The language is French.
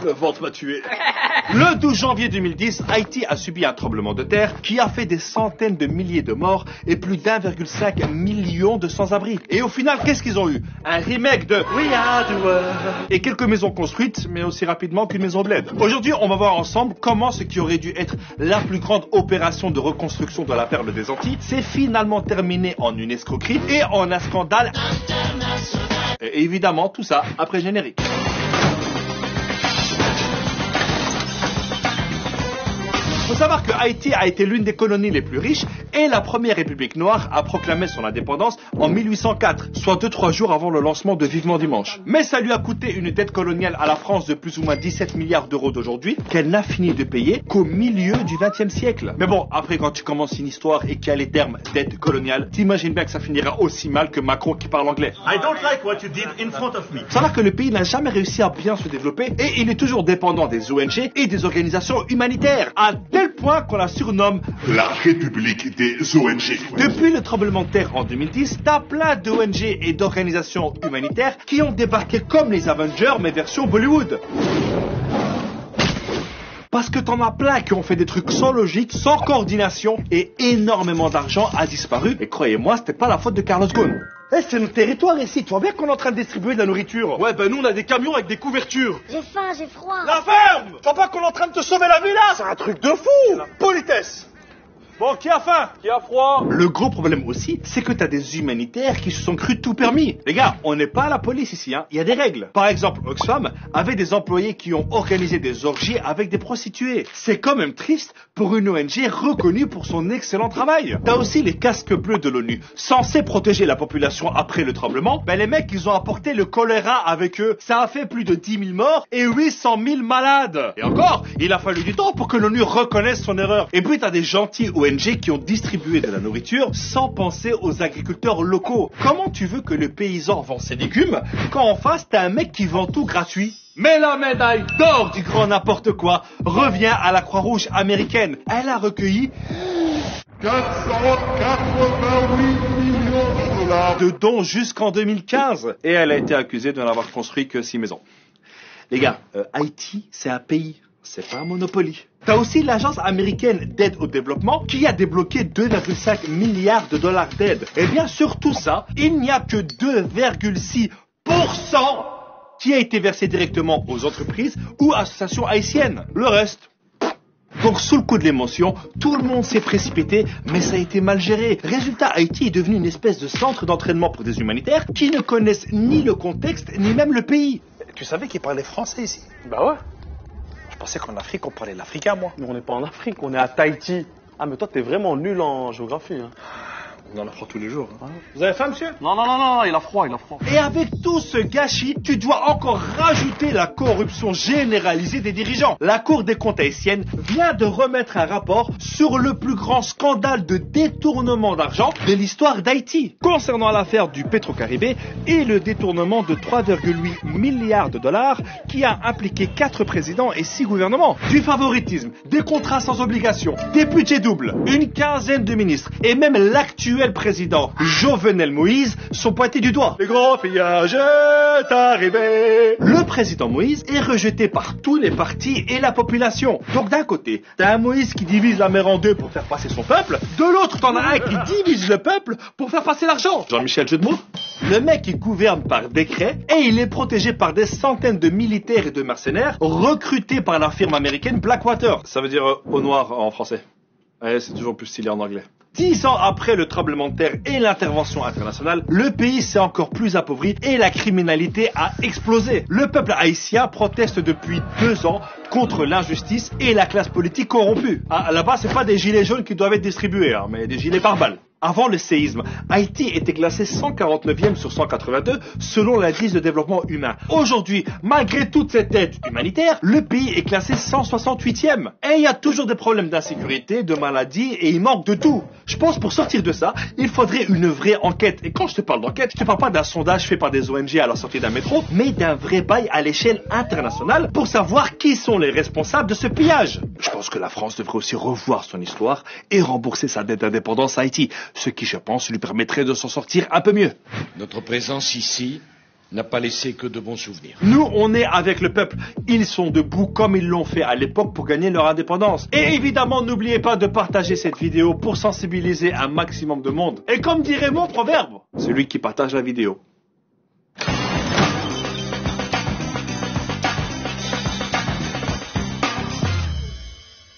Le ventre m'a tué. Le 12 janvier 2010, Haïti a subi un tremblement de terre qui a fait des centaines de milliers de morts et plus d'1,5 million de sans-abri. Et au final, qu'est-ce qu'ils ont eu? Un remake de We Are the World et quelques maisons construites, mais aussi rapidement qu'une maison bled. Aujourd'hui, on va voir ensemble comment ce qui aurait dû être la plus grande opération de reconstruction de la perle des Antilles s'est finalement terminé en une escroquerie et en un scandale international. Et évidemment, tout ça après générique. Il faut savoir que Haïti a été l'une des colonies les plus riches et la première république noire a proclamé son indépendance en 1804, soit 2-3 jours avant le lancement de Vivement Dimanche. Mais ça lui a coûté une dette coloniale à la France de plus ou moins 17 milliards d'euros d'aujourd'hui, qu'elle n'a fini de payer qu'au milieu du XXe siècle. Mais bon, après quand tu commences une histoire et qu'il y a les termes dette coloniale, t'imagines bien que ça finira aussi mal que Macron qui parle anglais. I don't like what you did in front of me. Faut savoir que le pays n'a jamais réussi à bien se développer et il est toujours dépendant des ONG et des organisations humanitaires. À tel point qu'on la surnomme la République des ONG. Depuis le tremblement de terre en 2010, t'as plein d'ONG et d'organisations humanitaires qui ont débarqué comme les Avengers, mais version Bollywood. Parce que t'en as plein qui ont fait des trucs sans logique, sans coordination, et énormément d'argent a disparu. Et croyez-moi, c'était pas la faute de Carlos Ghosn. Eh, c'est notre territoire ici, tu vois bien qu'on est en train de distribuer de la nourriture. Ouais, ben nous on a des camions avec des couvertures. J'ai faim, j'ai froid. La ferme! Tu vois pas qu'on est en train de te sauver la vie là? C'est un truc de fou! La politesse! Bon, qui a faim? Qui a froid? Le gros problème aussi, c'est que t'as des humanitaires qui se sont crus tout permis. Les gars, on n'est pas à la police ici, hein. Il y a des règles. Par exemple, Oxfam avait des employés qui ont organisé des orgies avec des prostituées. C'est quand même triste pour une ONG reconnue pour son excellent travail. T'as aussi les casques bleus de l'ONU, censés protéger la population après le tremblement. Ben les mecs, ils ont apporté le choléra avec eux. Ça a fait plus de 10 000 morts et 800 000 malades. Et encore, il a fallu du temps pour que l'ONU reconnaisse son erreur. Et puis t'as des gentils ONG qui ont distribué de la nourriture sans penser aux agriculteurs locaux. Comment tu veux que le paysan vend ses légumes quand en face t'as un mec qui vend tout gratuit? Mais la médaille d'or du grand n'importe quoi revient à la Croix-Rouge américaine. Elle a recueilli 488 millions de dollars de dons jusqu'en 2015 et elle a été accusée de n'avoir construit que 6 maisons. Les gars, Haïti, c'est un pays. C'est pas un Monopoly. T'as aussi l'agence américaine d'aide au développement qui a débloqué 2,5 milliards de dollars d'aide. Et bien sur tout ça, il n'y a que 2,6% qui a été versé directement aux entreprises ou associations haïtiennes. Le reste... Donc sous le coup de l'émotion, tout le monde s'est précipité, mais ça a été mal géré. Résultat, Haïti est devenu une espèce de centre d'entraînement pour des humanitaires qui ne connaissent ni le contexte, ni même le pays. Tu savais qu'ils parlaient français ici? Bah ouais. Je pensais qu'en Afrique, on parlait l'africain, moi. Mais on n'est pas en Afrique, on est à Tahiti. Ah, mais toi, t'es vraiment nul en géographie, hein. On en apprend tous les jours. Hein. Vous avez faim, monsieur? Non, il a froid. Et avec tout ce gâchis, tu dois encore rajouter la corruption généralisée des dirigeants. La Cour des comptes haïtienne vient de remettre un rapport sur le plus grand scandale de détournement d'argent de l'histoire d'Haïti, concernant l'affaire du Petro-Caribé et le détournement de 3,8 milliards de dollars qui a impliqué 4 présidents et 6 gouvernements. Du favoritisme, des contrats sans obligation, des budgets doubles, une quinzaine de ministres et même l'actuel président Jovenel Moïse sont pointés du doigt. Les grands pillages est arrivé. Le président Moïse est rejeté par tous les partis et la population. Donc d'un côté, t'as un Moïse qui divise la mer en deux pour faire passer son peuple. De l'autre, t'en as un qui divise le peuple pour faire passer l'argent. Jean-Michel, jeu de mots? Le mec, il gouverne par décret et il est protégé par des centaines de militaires et de mercenaires recrutés par la firme américaine Blackwater. Ça veut dire au noir en français. Ouais, c'est toujours plus stylé en anglais. 10 ans après le tremblement de terre et l'intervention internationale, le pays s'est encore plus appauvri et la criminalité a explosé. Le peuple haïtien proteste depuis 2 ans contre l'injustice et la classe politique corrompue. Ah, là-bas, c'est pas des gilets jaunes qui doivent être distribués, hein, mais des gilets pare-balles. Avant le séisme, Haïti était classé 149e sur 182 selon l'indice de développement humain. Aujourd'hui, malgré toute cette aide humanitaire, le pays est classé 168e. Et il y a toujours des problèmes d'insécurité, de maladies et il manque de tout. Je pense pour sortir de ça, il faudrait une vraie enquête. Et quand je te parle d'enquête, je te parle pas d'un sondage fait par des ONG à la sortie d'un métro, mais d'un vrai bail à l'échelle internationale pour savoir qui sont les responsables de ce pillage. Je pense que la France devrait aussi revoir son histoire et rembourser sa dette d'indépendance à Haïti. Ce qui, je pense, lui permettrait de s'en sortir un peu mieux. Notre présence ici n'a pas laissé que de bons souvenirs. Nous, on est avec le peuple. Ils sont debout comme ils l'ont fait à l'époque pour gagner leur indépendance. Et évidemment, n'oubliez pas de partager cette vidéo pour sensibiliser un maximum de monde. Et comme dirait mon proverbe, celui qui partage la vidéo